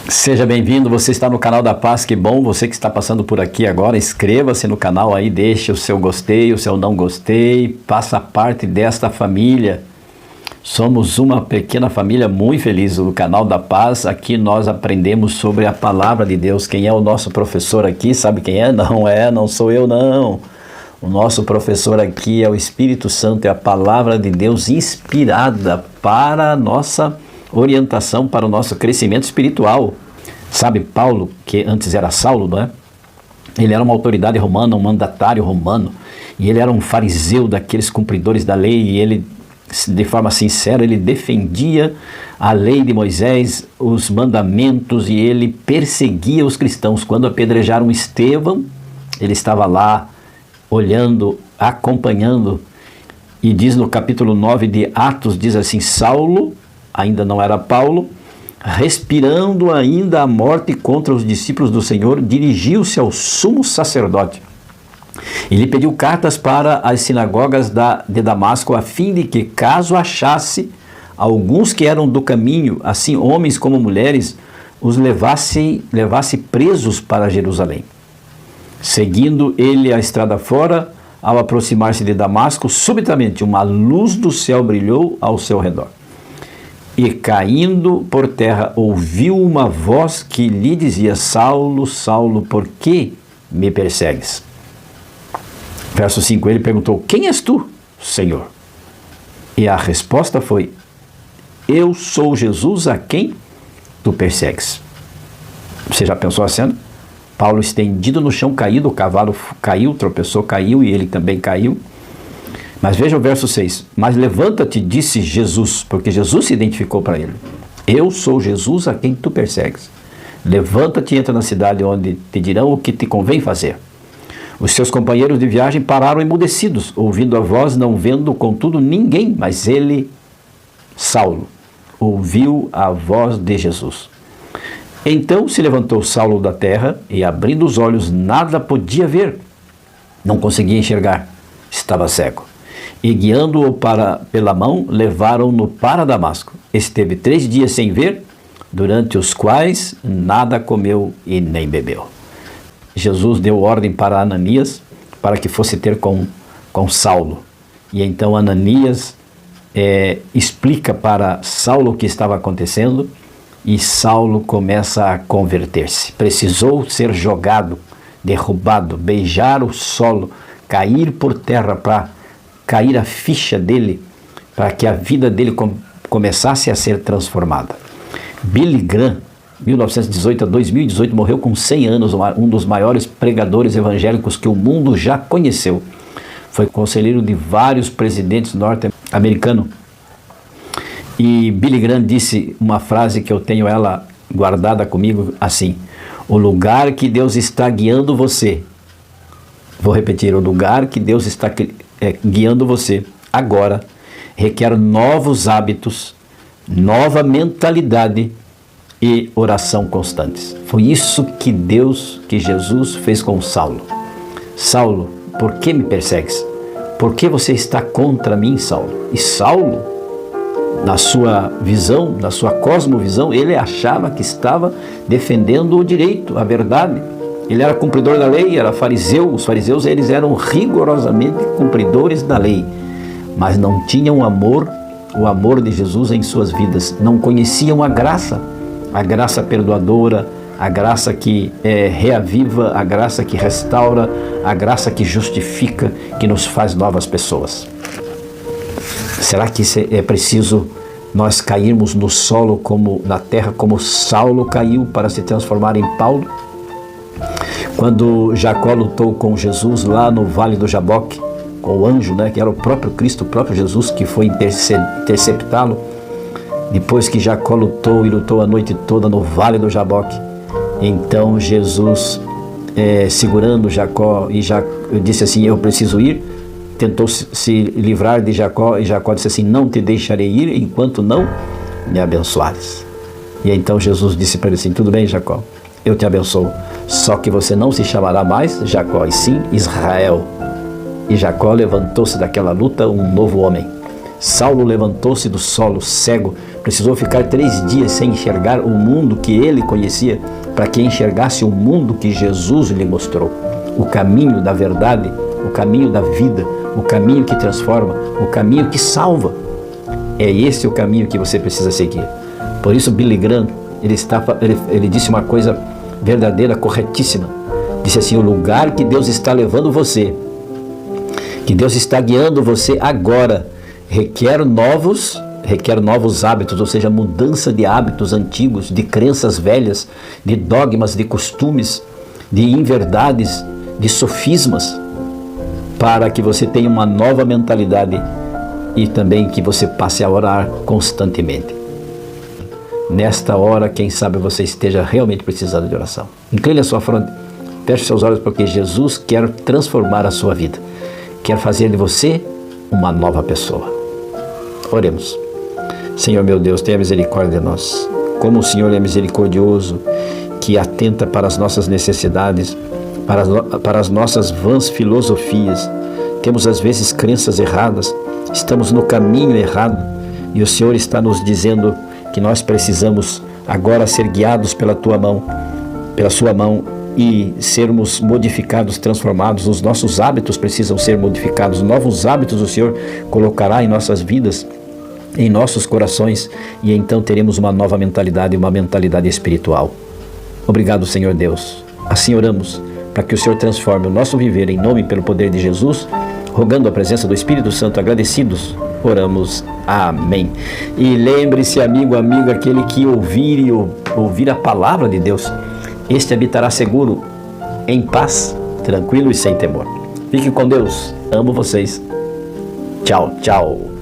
Seja bem-vindo, você está no canal da Paz, que bom, você que está passando por aqui agora, inscreva-se no canal aí, deixe o seu gostei, o seu não gostei, faça parte desta família. Somos uma pequena família muito feliz do canal da Paz. Aqui nós aprendemos sobre a palavra de Deus. Quem é o nosso professor aqui, sabe quem é? Não sou eu não. O nosso professor aqui é o Espírito Santo, é a palavra de Deus inspirada para a nossa orientação, para o nosso crescimento espiritual. Sabe, Paulo, que antes era Saulo, não é? Ele era uma autoridade romana, um mandatário romano, e ele era um fariseu daqueles cumpridores da lei, e ele, de forma sincera, ele defendia a lei de Moisés, os mandamentos, e ele perseguia os cristãos. Quando apedrejaram Estevão, ele estava lá, olhando, acompanhando, e diz no capítulo 9 de Atos, diz assim: Saulo, ainda não era Paulo, respirando ainda a morte contra os discípulos do Senhor, dirigiu-se ao sumo sacerdote. Ele pediu cartas para as sinagogas de Damasco, a fim de que, caso achasse alguns que eram do caminho, assim homens como mulheres, os levasse presos para Jerusalém. Seguindo ele a estrada fora, ao aproximar-se de Damasco, subitamente uma luz do céu brilhou ao seu redor. E caindo por terra, ouviu uma voz que lhe dizia: Saulo, Saulo, por que me persegues? Verso 5, ele perguntou: quem és tu, Senhor? E a resposta foi: eu sou Jesus a quem tu persegues. Você já pensou a cena? Paulo estendido no chão, caído, o cavalo caiu, tropeçou, caiu, e ele também caiu. Mas veja o verso 6. Mas levanta-te, disse Jesus, porque Jesus se identificou para ele. Eu sou Jesus a quem tu persegues. Levanta-te e entra na cidade, onde te dirão o que te convém fazer. Os seus companheiros de viagem pararam emudecidos, ouvindo a voz, não vendo, contudo, ninguém. Mas ele, Saulo, ouviu a voz de Jesus. Então se levantou Saulo da terra e, abrindo os olhos, nada podia ver. Não conseguia enxergar. Estava cego. E guiando-o pela mão, levaram-no para Damasco. Esteve 3 dias sem ver, durante os quais nada comeu e nem bebeu. Jesus deu ordem para Ananias, para que fosse ter com Saulo. E então Ananias explica para Saulo o que estava acontecendo, e Saulo começa a converter-se. Precisou ser jogado, derrubado, beijar o solo, cair por terra para cair a ficha dele, para que a vida dele começasse a ser transformada. Billy Graham, 1918 a 2018, morreu com 100 anos, um dos maiores pregadores evangélicos que o mundo já conheceu. Foi conselheiro de vários presidentes norte-americanos. E Billy Graham disse uma frase que eu tenho ela guardada comigo assim: o lugar que Deus está guiando você, vou repetir, o lugar que Deus está guiando você agora requer novos hábitos, nova mentalidade e oração constantes. Foi isso que Jesus fez com Saulo. Saulo, por que me persegues? Por que você está contra mim, Saulo? E Saulo, na sua visão, na sua cosmovisão, ele achava que estava defendendo o direito, a verdade. Ele era cumpridor da lei, era fariseu. Os fariseus, eles eram rigorosamente cumpridores da lei, mas não tinham o amor de Jesus em suas vidas. Não conheciam a graça perdoadora, a graça que reaviva, a graça que restaura, a graça que justifica, que nos faz novas pessoas. Será que é preciso nós cairmos no solo, na terra, como Saulo caiu, para se transformar em Paulo? Quando Jacó lutou com Jesus lá no Vale do Jaboque, com o anjo, que era o próprio Cristo, o próprio Jesus, que foi interceptá-lo, depois que Jacó lutou a noite toda no Vale do Jaboque, então Jesus, segurando Jacó, disse assim: eu preciso ir. Tentou se livrar de Jacó, e Jacó disse assim: não te deixarei ir enquanto não me abençoares. E então Jesus disse para ele assim: tudo bem, Jacó, eu te abençoo, só que você não se chamará mais Jacó, e sim Israel. E Jacó levantou-se daquela luta um novo homem. Saulo levantou-se do solo cego, precisou ficar 3 dias sem enxergar o mundo que ele conhecia, para que enxergasse o mundo que Jesus lhe mostrou. O caminho da verdade, o caminho da vida, o caminho que transforma, o caminho que salva. É esse o caminho que você precisa seguir. Por isso Billy Graham, ele disse uma coisa verdadeira, corretíssima. Disse assim: o lugar que Deus está levando você, que Deus está guiando você agora, requer novos hábitos, ou seja, mudança de hábitos antigos, de crenças velhas, de dogmas, de costumes, de inverdades, de sofismas, para que você tenha uma nova mentalidade e também que você passe a orar constantemente. Nesta hora, quem sabe você esteja realmente precisando de oração. Incline a sua fronte, feche seus olhos, porque Jesus quer transformar a sua vida, quer fazer de você uma nova pessoa. Oremos. Senhor meu Deus, tenha misericórdia de nós. Como o Senhor é misericordioso, que atenta para as nossas necessidades, para as nossas vãs filosofias. Temos às vezes crenças erradas, estamos no caminho errado, e o Senhor está nos dizendo que nós precisamos agora ser guiados pela tua mão, pela sua mão, e sermos modificados, transformados. Os nossos hábitos precisam ser modificados. Novos hábitos o Senhor colocará em nossas vidas, em nossos corações, e então teremos uma nova mentalidade, uma mentalidade espiritual. Obrigado, Senhor Deus. Assim oramos, para que o Senhor transforme o nosso viver, em nome e pelo poder de Jesus, rogando a presença do Espírito Santo, agradecidos, oramos. Amém. E lembre-se, amigo, amiga, aquele que ouvir a palavra de Deus, este habitará seguro, em paz, tranquilo e sem temor. Fiquem com Deus. Amo vocês. Tchau, tchau.